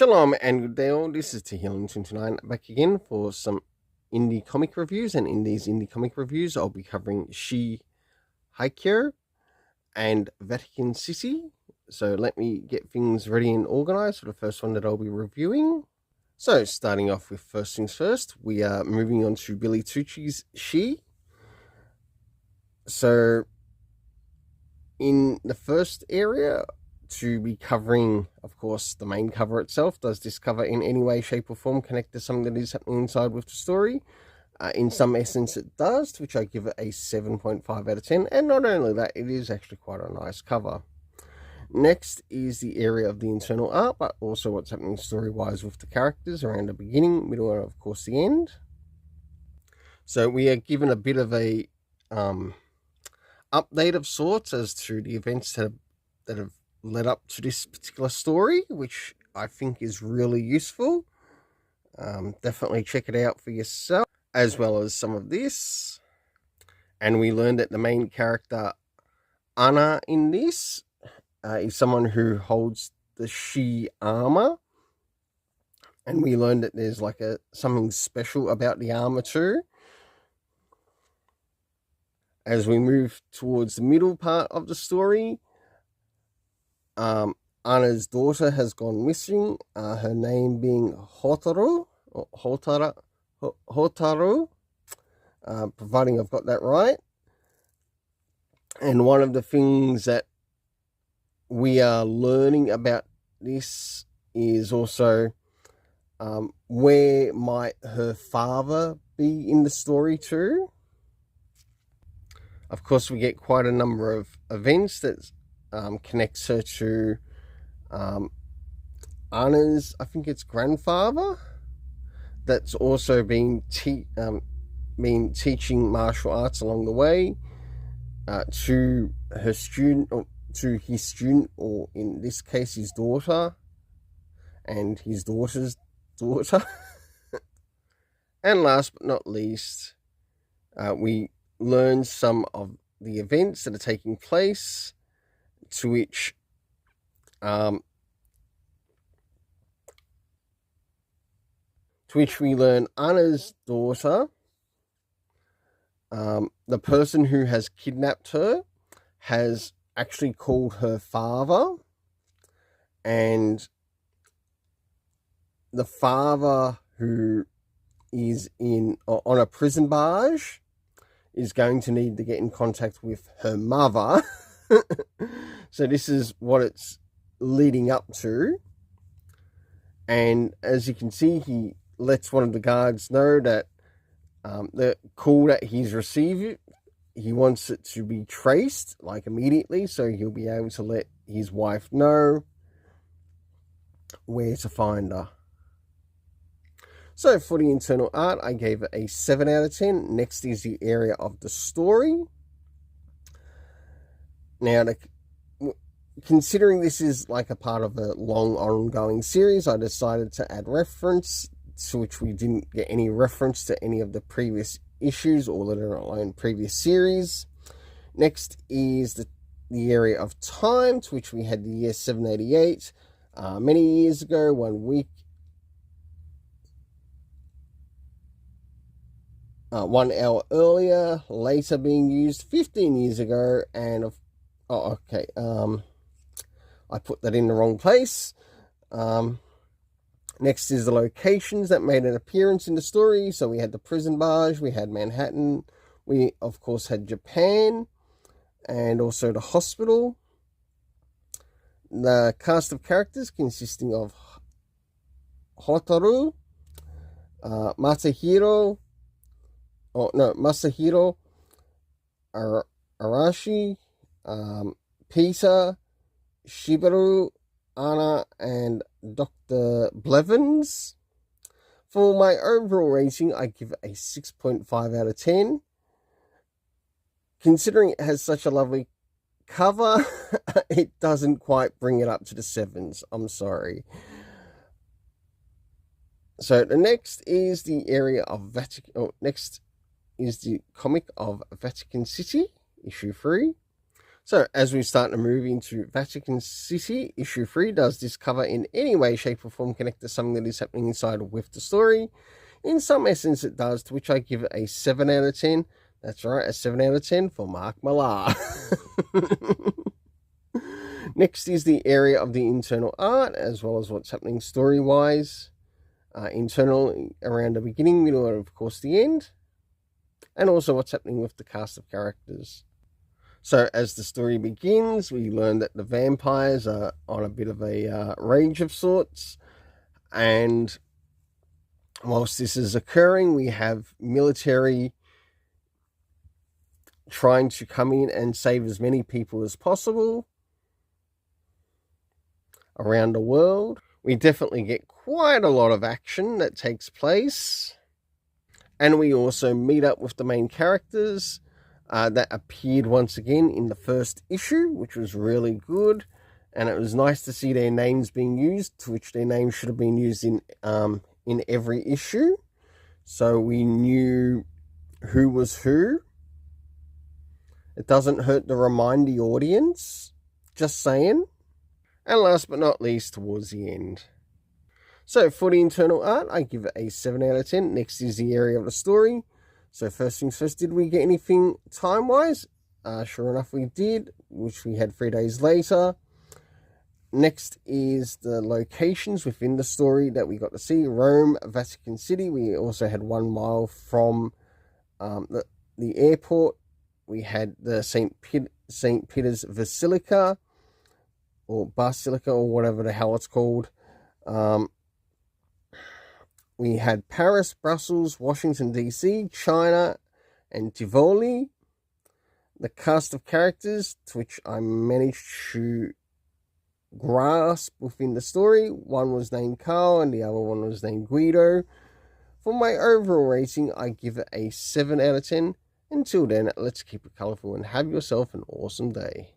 Shalom and good day all, this is Tehillim29 back again for some indie comic reviews, and in these indie comic reviews I'll be covering Shi-Haikyo and Vatican City. So let me get things ready and organised for the first one that I'll be reviewing. So starting off with first things first, we are moving on to Billy Tucci's Shi. So in the first area, to be covering, of course, the main cover itself. Does this cover in any way, shape or form connect to something that is happening inside with the story? In some essence it does, to which I give it a 7.5 out of 10. And not only that, it is actually quite a nice cover. Next is the area of the internal art, but also what's happening story-wise with the characters around the beginning, middle, and of course the end. So we are given a bit of a update of sorts as to the events that have led up to this particular story, which I think is really useful. Definitely check it out for yourself, as well as some of this. And we learned that the main character, Anna, in this is someone who holds the Shi armor. And we learned that there's like something special about the armor too. As we move towards the middle part of the story, Anna's daughter has gone missing, her name being Hotaru, providing I've got that right. And one of the things that we are learning about this is also where might her father be in the story too. Of course, we get quite a number of events that connects her to Anna's, I think it's grandfather, that's also been teaching martial arts along the way to her student, or to his student, or in this case his daughter, and his daughter's daughter. And last but not least, we learn some of the events that are taking place, to which we learn Anna's daughter, the person who has kidnapped her, has actually called her father, and the father, who is on a prison barge, is going to need to get in contact with her mother. So this is what it's leading up to. And as you can see, he lets one of the guards know that the call that he's received, he wants it to be traced, like immediately, so he'll be able to let his wife know where to find her. So for the internal art, I gave it a 7 out of 10. Next is the area of the story. Now, considering this is like a part of a long ongoing series, I decided to add reference, to which we didn't get any reference to any of the previous issues, or let alone previous series. Next is the area of time, to which we had the year 788, many years ago, 1 week, 1 hour earlier, later being used 15 years ago, and I put that in the wrong place. Next is the locations that made an appearance in the story. So we had the prison barge, we had Manhattan, we of course had Japan, and also the hospital. The cast of characters consisting of Hotaru, Masahiro, Arashi, Peter, Shibaru, Anna, and Dr. Blevins. For my overall rating, I give it a 6.5 out of 10. Considering it has such a lovely cover, it doesn't quite bring it up to the 7s. I'm sorry. So the next is the area of Vatican. Next is the comic of Vatican City, issue 3. So, as we start to move into Vatican City, issue 3, does this cover in any way, shape, or form connect to something that is happening inside with the story? In some essence, it does, to which I give it a 7 out of 10. That's right, a 7 out of 10 for Mark Millar. Next is the area of the internal art, as well as what's happening story-wise. Internal around the beginning, middle, and of course the end. And also what's happening with the cast of characters. So as the story begins, we learn that the vampires are on a bit of a rage of sorts. And whilst this is occurring, we have military trying to come in and save as many people as possible around the world. We definitely get quite a lot of action that takes place. And we also meet up with the main characters that appeared once again in the first issue, which was really good. And it was nice to see their names being used, to which their names should have been used in every issue. So we knew who was who. It doesn't hurt to remind the audience. Just saying. And last but not least, towards the end. So for the internal art, I give it a 7 out of 10. Next is the area of the story. So first things first, did we get anything time-wise? Sure enough, we did, which we had 3 days later. Next is the locations within the story that we got to see. Rome, Vatican City. We also had 1 mile from the airport. We had the St. Peter's Basilica, or Basilica, or whatever the hell it's called. We had Paris, Brussels, Washington, D.C., China, and Tivoli. The cast of characters, to which I managed to grasp within the story. One was named Carl, and the other one was named Guido. For my overall rating, I give it a 7 out of 10. Until then, let's keep it colourful and have yourself an awesome day.